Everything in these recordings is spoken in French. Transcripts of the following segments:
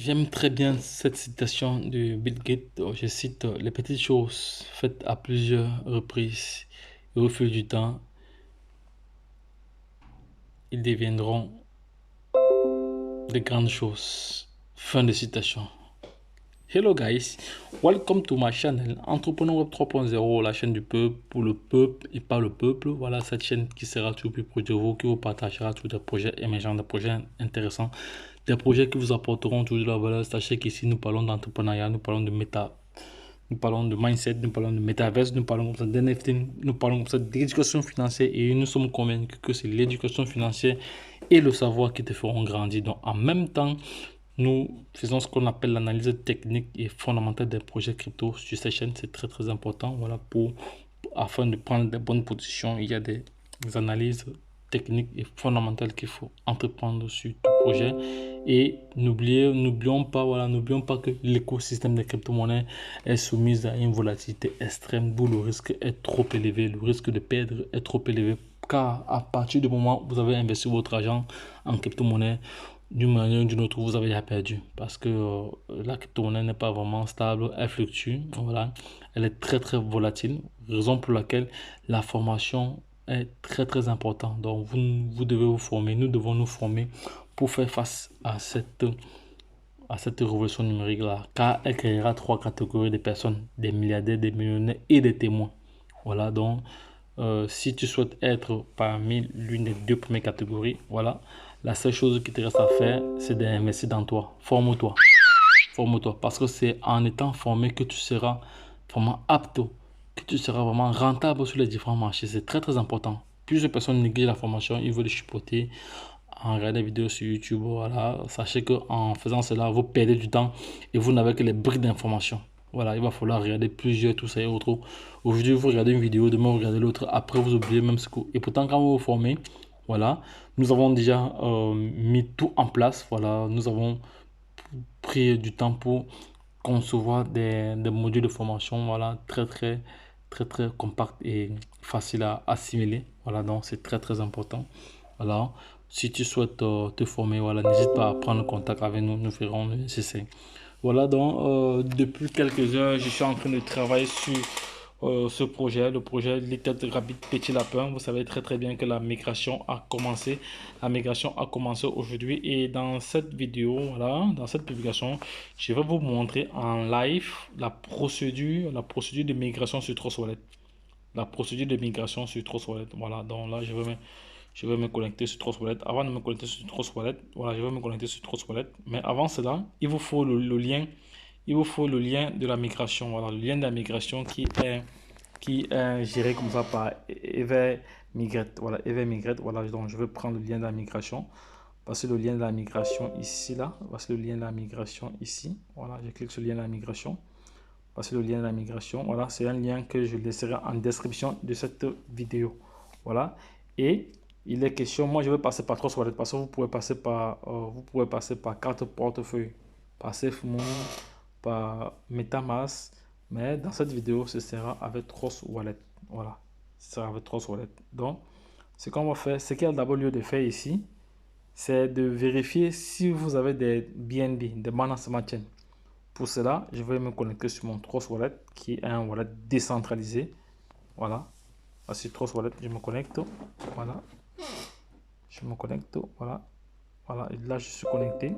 J'aime très bien cette citation de Bill Gates. Je cite, les petites choses faites à plusieurs reprises et au fil du temps, ils deviendront de grandes choses. Fin de citation. Hello guys, welcome to my channel Entrepreneur Web 3.0, la chaîne du peuple pour le peuple et pas le peuple. Voilà cette chaîne qui sera toujours plus proche de vous, qui vous partagera tous des projets émergents, des projets intéressants, des projets qui vous apporteront toujours de la valeur. Sachez qu'ici nous parlons d'entrepreneuriat, nous parlons de méta, nous parlons de mindset, nous parlons de métaverse, nous parlons d'NFT, nous parlons d'éducation financière et nous sommes convaincus que c'est l'éducation financière et le savoir qui te feront grandir. Donc en même temps, nous faisons ce qu'on appelle l'analyse technique et fondamentale des projets crypto sur cette chaîne. C'est très très important. Voilà, afin de prendre des bonnes positions, il y a des analyses techniques et fondamentales qu'il faut entreprendre sur tout projet. Et n'oublions pas, voilà, n'oublions pas que l'écosystème des crypto-monnaies est soumis à une volatilité extrême, d'où le risque est trop élevé, le risque de perdre est trop élevé. Car à partir du moment où vous avez investi votre argent en crypto-monnaie, d'une manière ou d'une autre, vous avez déjà perdu. Parce que la crypto-monnaie n'est pas vraiment stable, elle fluctue, voilà. Elle est très très volatile, raison pour laquelle la formation est très très importante. Donc vous devez vous former, nous devons nous former pour faire face à cette révolution numérique-là, car elle créera trois catégories de personnes, des milliardaires, des millionnaires et des témoins. Voilà, donc si tu souhaites être parmi l'une des deux premières catégories, voilà, la seule chose qui te reste à faire, c'est d'investir dans toi. Forme-toi. Forme-toi. Parce que c'est en étant formé que tu seras vraiment apte, que tu seras vraiment rentable sur les différents marchés. C'est très très important. Plusieurs personnes négligent la formation, ils veulent chipoter en regardant des vidéos sur YouTube. Voilà. Sachez qu'en faisant cela, vous perdez du temps et vous n'avez que les briques d'informations. Voilà, il va falloir regarder plusieurs, tout ça et autres. Aujourd'hui, vous regardez une vidéo, demain, vous regardez l'autre. Après, vous oubliez même ce que... Et pourtant, quand vous vous formez, voilà, nous avons déjà mis tout en place. Voilà, nous avons pris du temps pour concevoir des modules de formation, voilà, très compact et facile à assimiler. Voilà, donc c'est très très important. Voilà, si tu souhaites te former, voilà, n'hésite pas à prendre contact avec nous, nous ferons le nécessaire. Voilà, donc depuis quelques heures, je suis en train de travailler sur ce projet, le projet Little Rabbit Petit Lapin. Vous savez très très bien que la migration a commencé. La migration a commencé aujourd'hui et dans cette vidéo, voilà, dans cette publication, je vais vous montrer en live la procédure de migration sur Trust Wallet. La procédure de migration sur Trust Wallet. Voilà, donc là, je vais me connecter sur Trust Wallet. Avant de me connecter sur Trust Wallet, voilà, je vais me connecter sur Trust Wallet. Mais avant cela, il vous faut le lien. Il vous faut le lien de la migration. Voilà, le lien de la migration qui est géré comme ça par Ever Migrate. Voilà, Ever Migrate. Voilà, donc je vais prendre le lien de la migration. Passer le lien de la migration ici, là. Passer le lien de la migration ici. Voilà, je clique sur le lien de la migration. Passer le lien de la migration. Voilà, c'est un lien que je laisserai en description de cette vidéo. Voilà. Et il est question, moi je vais passer par Trust Wallet parce que vous pouvez passer par carte portefeuille, par SafeMoon, par MetaMask. Mais dans cette vidéo, ce sera avec Trust Wallet. Voilà, ce sera avec Trust Wallet. Donc, ce qu'on va faire, ce qu'il y a d'abord lieu de faire ici, c'est de vérifier si vous avez des BNB, des Binance Smart Chain. Pour cela, je vais me connecter sur mon Trust Wallet, qui est un wallet décentralisé. Voilà. Sur Trust Wallet, je me connecte. Voilà. Je me connecte. Voilà. Voilà. Et là, je suis connecté.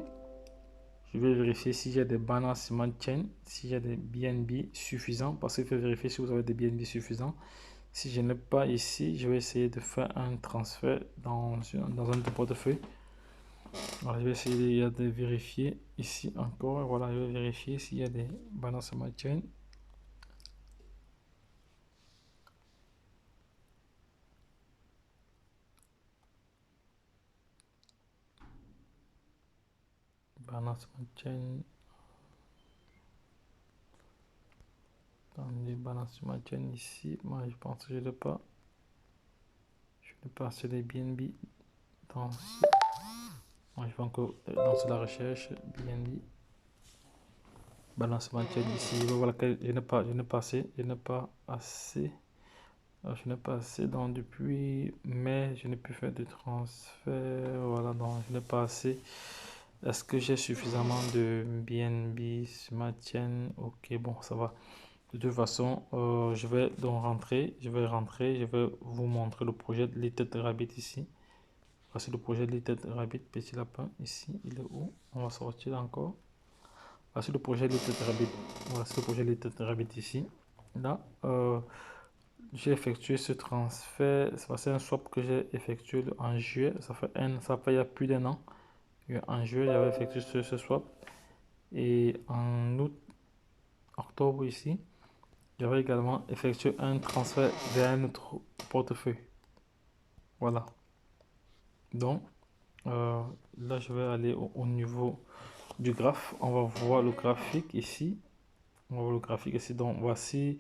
Je vais vérifier si j'ai des Binance Smart Chain, si j'ai des BNB suffisants, parce qu'il faut vérifier si vous avez des BNB suffisants. Si je n'ai pas ici, je vais essayer de faire un transfert dans un portefeuille. Voilà, je vais essayer de vérifier ici encore. Voilà, je vais vérifier s'il y a des Binance Smart Chain. Binance Smart Chain. Attendez, Binance Smart Chain ici. Moi, je pense que je n'ai pas. Je n'ai pas assez de BNB dans. Moi, je vais encore lancer la recherche. BNB. Balance Chain ici. Voilà que je n'ai pas assez. Je n'ai pas assez. Je n'ai pas assez. Donc, depuis mai, je n'ai plus fait de transfert. Voilà, donc je n'ai pas assez. Est-ce que j'ai suffisamment de BNB sur ma chaîne? Ok, bon, ça va. De toute façon, je vais donc rentrer. Je vais vous montrer le projet de Little Rabbit ici. Voici le projet de Little Rabbit, petit lapin. Ici, il est où? On va sortir encore. Voici le projet de Little Rabbit. Voici le projet de Little Rabbit ici. Là, j'ai effectué ce transfert. C'est un swap que j'ai effectué en juillet. Ça fait il y a plus d'un an. En juillet, j'avais effectué ce swap. Et en août, octobre ici, j'avais également effectué un transfert vers notre portefeuille. Voilà. Donc, là, je vais aller au niveau du graphe. On va voir le graphique ici. On va voir le graphique ici. Donc, voici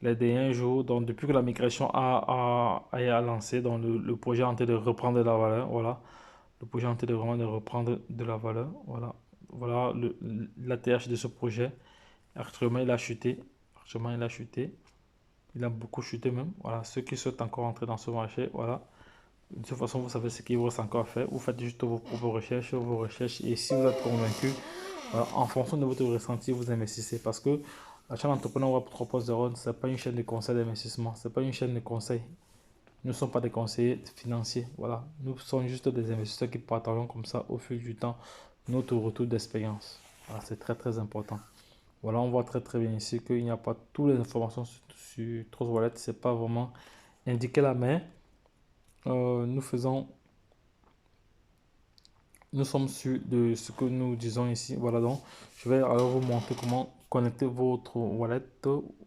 les derniers jours. Donc, depuis que la migration a lancé, donc le projet est en train de reprendre de la valeur. Voilà. Le projet est en train de vraiment de reprendre de la valeur. Voilà. Voilà l'ATH de ce projet. Actuellement, il a chuté. Actuellement, il a chuté. Il a beaucoup chuté même. Voilà. Ceux qui souhaitent encore entrer dans ce marché, voilà. De toute façon, vous savez ce qu'il vous reste encore à faire. Vous faites juste vos propres recherches, Et si vous êtes convaincu, voilà, en fonction de votre ressenti, vous investissez. Parce que la chaîne Entrepreneur Web 3.0, ce n'est pas une chaîne de conseil d'investissement. Ce n'est pas une chaîne de conseil. Nous ne sommes pas des conseillers financiers. Voilà. Nous sommes juste des investisseurs qui partageons comme ça au fil du temps notre retour d'expérience. Voilà, c'est très très important. Voilà, on voit très très bien ici qu'il n'y a pas toutes les informations sur Trust Wallet. C'est pas vraiment indiqué là, mais nous faisons, nous sommes sûrs de ce que nous disons ici. Voilà, donc je vais alors vous montrer comment connecter votre wallet,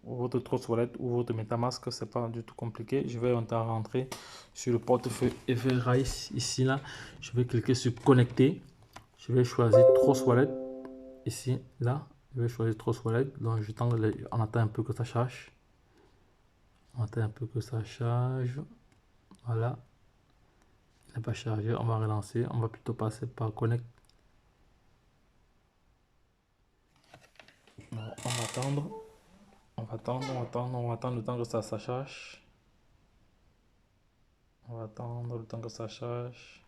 votre Trust Wallet ou votre MetaMask. C'est pas du tout compliqué. Je vais rentrer sur le portefeuille Everrise ici là. Je vais cliquer sur connecter. Je vais choisir Trust Wallet ici là. Je vais choisir Trust Wallet. Donc on attend un peu que ça charge. On attend un peu que ça charge. Voilà. Il n'est pas chargé. On va relancer. On va plutôt passer par Connect. On va attendre. On va attendre le temps que ça charge. On va attendre le temps que ça charge.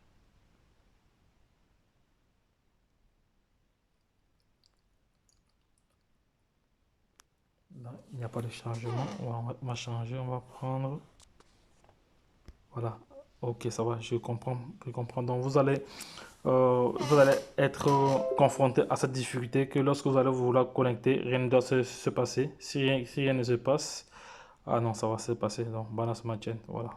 Là, il n'y a pas de chargement. On va changer. On va prendre. Voilà. Ok, ça va. Je comprends. Donc, vous allez être confronté à cette difficulté que lorsque vous allez vouloir connecter, rien ne doit se passer. Si rien ne se passe, ah non, ça va se passer. Donc, balance ma chaîne. Voilà.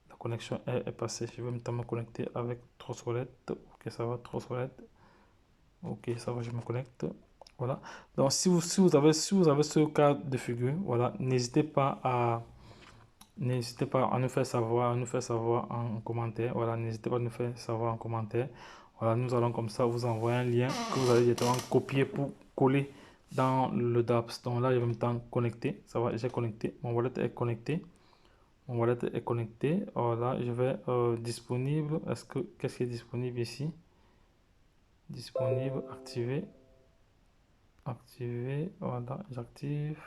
La connexion est passée. Je vais me connecter avec Trust Wallet. Ok, ça va, Trust Wallet. Ok, ça va, je me connecte. Voilà. Donc, si vous avez ce cas de figure, voilà, n'hésitez pas à nous faire savoir en commentaire. Voilà, n'hésitez pas à nous faire savoir en commentaire. Voilà, nous allons comme ça vous envoyer un lien que vous allez directement copier pour coller dans le DApps. Donc là, je vais me temps connecter. Ça va, j'ai connecté. Mon wallet est connecté. Mon wallet est connecté. Voilà, je vais disponible. Qu'est-ce qui est disponible ici? Disponible, activé. Activé. Voilà, j'active.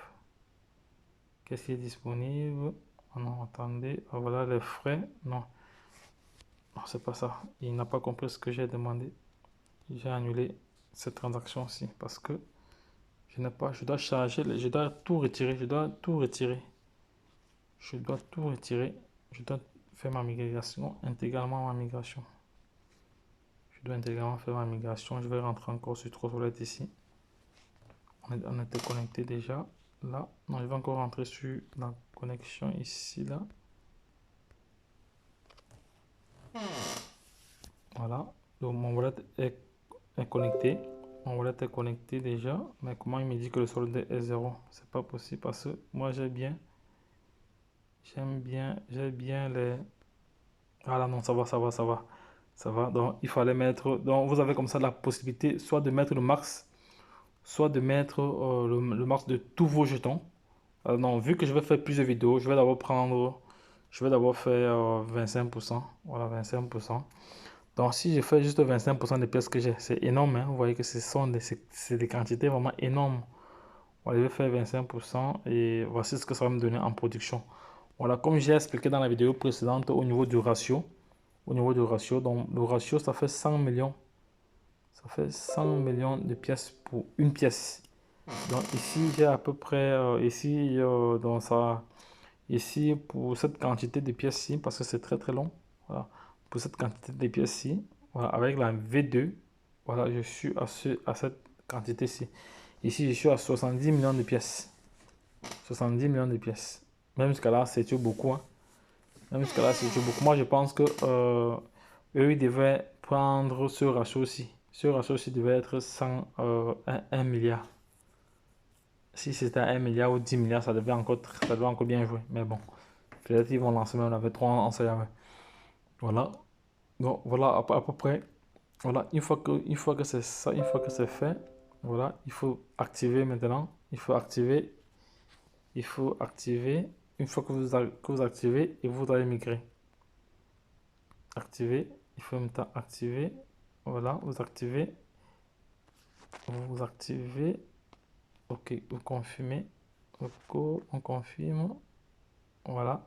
Qu'est-ce qui est disponible? Oh non, attendez. Oh, voilà les frais. Non. Non, c'est pas ça. Il n'a pas compris ce que j'ai demandé. J'ai annulé cette transaction-ci parce que je n'ai pas. Je dois charger. Je dois tout retirer. Je dois tout retirer. Je dois tout retirer. Je dois faire ma migration. Intégralement ma migration. Je dois intégralement faire ma migration. Je vais rentrer encore sur Trust Wallet ici. On était connecté déjà. Là. Non, je vais encore rentrer sur la connexion ici. Là. Voilà. Donc mon wallet est connecté. Mon wallet est connecté déjà. Mais comment il me dit que le solde est 0? C'est pas possible parce que moi j'ai bien les. Ah là non, ça va, ça va, ça va. Ça va. Donc il fallait mettre. Donc vous avez comme ça la possibilité soit de mettre le max, soit de mettre le max de tous vos jetons. Alors non, vu que je vais faire plusieurs vidéos, je vais d'abord prendre. Je vais d'abord faire 25%. Voilà, 25%. Donc, si je fais juste 25% des pièces que j'ai, c'est énorme. Hein. Vous voyez que c'est des quantités vraiment énormes. Voilà, je vais faire 25% et voici ce que ça va me donner en production. Voilà, comme j'ai expliqué dans la vidéo précédente au niveau du ratio. Au niveau du ratio, donc le ratio, ça fait 100 millions. Ça fait 100 millions de pièces pour une pièce. Donc ici, j'ai à peu près, dans ça, ici, pour cette quantité de pièces-ci, parce que c'est très très long, voilà, pour cette quantité de pièces-ci, voilà, avec la V2, voilà, je suis à cette quantité-ci. Ici, je suis à 70 millions de pièces. 70 millions de pièces. Même jusqu'à là, c'est toujours beaucoup, hein. Même jusqu'à là, c'est toujours beaucoup. Moi, je pense que eux, ils devaient prendre ce ratio aussi. Ce ratio aussi devait être 1 milliard. Si c'était 1 milliard ou 10 milliards, ça devait encore bien jouer. Mais bon, peut-être qu'ils vont lancer même avec 3 en sait jamais. Voilà. Donc voilà à peu près. Voilà, une fois que c'est ça, une fois que c'est fait, voilà, il faut activer maintenant. Il faut activer. Une fois que vous activez, et vous allez migrer. Activer. Il faut maintenant activer. Voilà, vous activez. Vous activez. Ok, vous confirmez. Ok, on confirme. Voilà.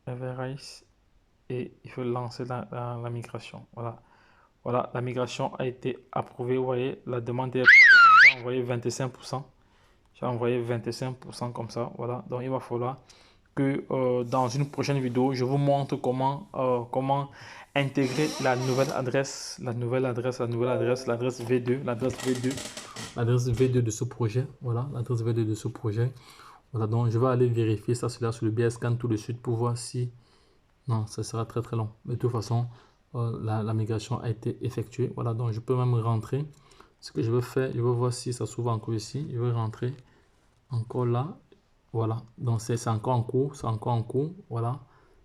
Everise. Et il faut lancer la migration. Voilà. Voilà, la migration a été approuvée. Vous voyez, la demande est approuvée. J'ai envoyé 25%. J'ai envoyé 25% comme ça. Voilà, donc il va falloir que dans une prochaine vidéo, je vous montre comment intégrer la nouvelle adresse, l'adresse V2, l'adresse V2 de ce projet. Voilà, l'adresse V2 de ce projet. Voilà, donc je vais aller vérifier ça, sur le BScan tout de suite pour voir si... Non, ça sera très très long. Mais de toute façon, la migration a été effectuée. Voilà, donc je peux même rentrer. Ce que je vais faire, je vais voir si ça s'ouvre encore ici. Je vais rentrer encore là. Voilà, donc c'est encore en cours, c'est encore en cours. Voilà,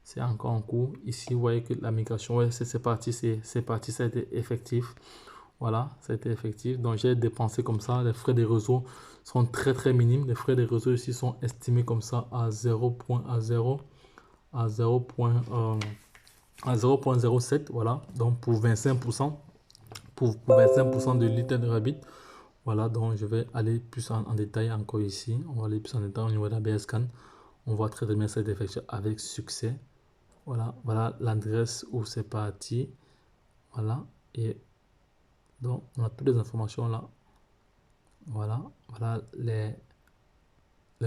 c'est encore en cours. Ici, vous voyez que la migration, ouais, c'est parti, ça a été effectif. Voilà, ça a été effectif. Donc j'ai dépensé comme ça. Les frais de réseau sont très très minimes. Les frais de réseau ici sont estimés comme ça à 0.07, voilà, donc pour 25%, pour 25% de Little Rabbit. Voilà, donc je vais aller plus en détail encore ici. On va aller plus en détail au niveau de la BScan. On voit très bien cette effectué avec succès. Voilà, voilà l'adresse où c'est parti. Voilà, et donc on a toutes les informations là. Voilà, voilà les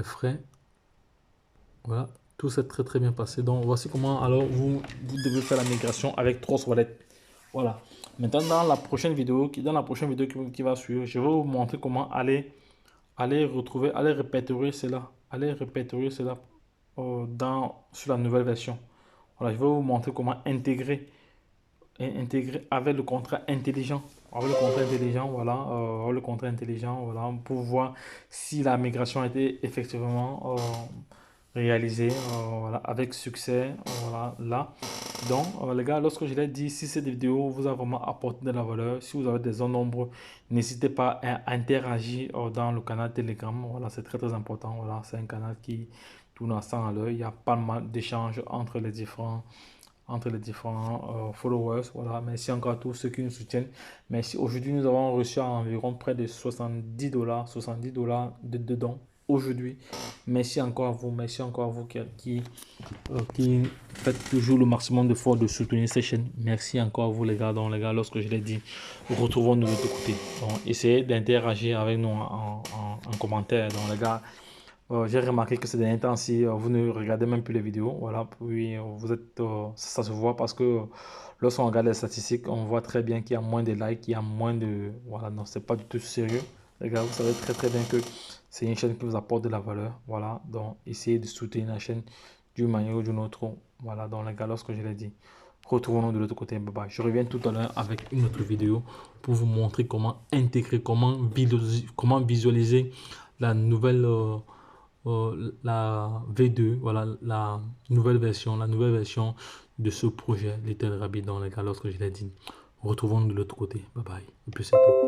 frais. Voilà, tout s'est très très bien passé. Donc voici comment alors vous devez faire la migration avec Trust Wallet. Voilà. Maintenant dans la prochaine vidéo qui va suivre, je vais vous montrer comment aller répertorier cela, sur la nouvelle version. Voilà, je vais vous montrer comment intégrer avec le contrat intelligent. Avec le contrat intelligent, voilà, voilà, pour voir si la migration a été effectivement réalisée, voilà, avec succès, voilà, là. Donc, les gars, lorsque je l'ai dit, si cette vidéo vous a vraiment apporté de la valeur, si vous avez des zones d'ombre, n'hésitez pas à interagir dans le canal Telegram. Voilà, c'est très très important. Voilà, c'est un canal qui tourne à 100 à l'heure. Il y a pas mal d'échanges entre les différents followers. Voilà, merci encore à tous ceux qui nous soutiennent. Merci. Aujourd'hui, nous avons reçu environ près de 70 $, de dons aujourd'hui. Merci encore à vous, qui faites toujours le maximum d'efforts de soutenir ces chaînes. Merci encore à vous les gars. Donc les gars, lorsque je l'ai dit, retrouvons-nous de l'autre côté. Donc essayez d'interagir avec nous en commentaire. Donc les gars, j'ai remarqué que ces derniers temps-ci, vous ne regardez même plus les vidéos. Voilà, puis vous êtes, ça se voit parce que lorsqu'on regarde les statistiques, on voit très bien qu'il y a moins de likes, il y a moins de... Voilà, non, c'est pas du tout sérieux. Les gars, vous savez très très bien que c'est une chaîne qui vous apporte de la valeur. Voilà, donc essayez de soutenir la chaîne d'une manière ou d'une autre. Voilà, donc les gars, lorsque je l'ai dit, retrouvons-nous de l'autre côté. Bye bye. Je reviens tout à l'heure avec une autre vidéo pour vous montrer comment intégrer, comment visualiser la nouvelle... la V2, voilà la nouvelle version de ce projet Little Rabbit dans les gars lorsque je l'ai dit. Retrouvons-nous de l'autre côté. Bye bye. Et puis c'est tout.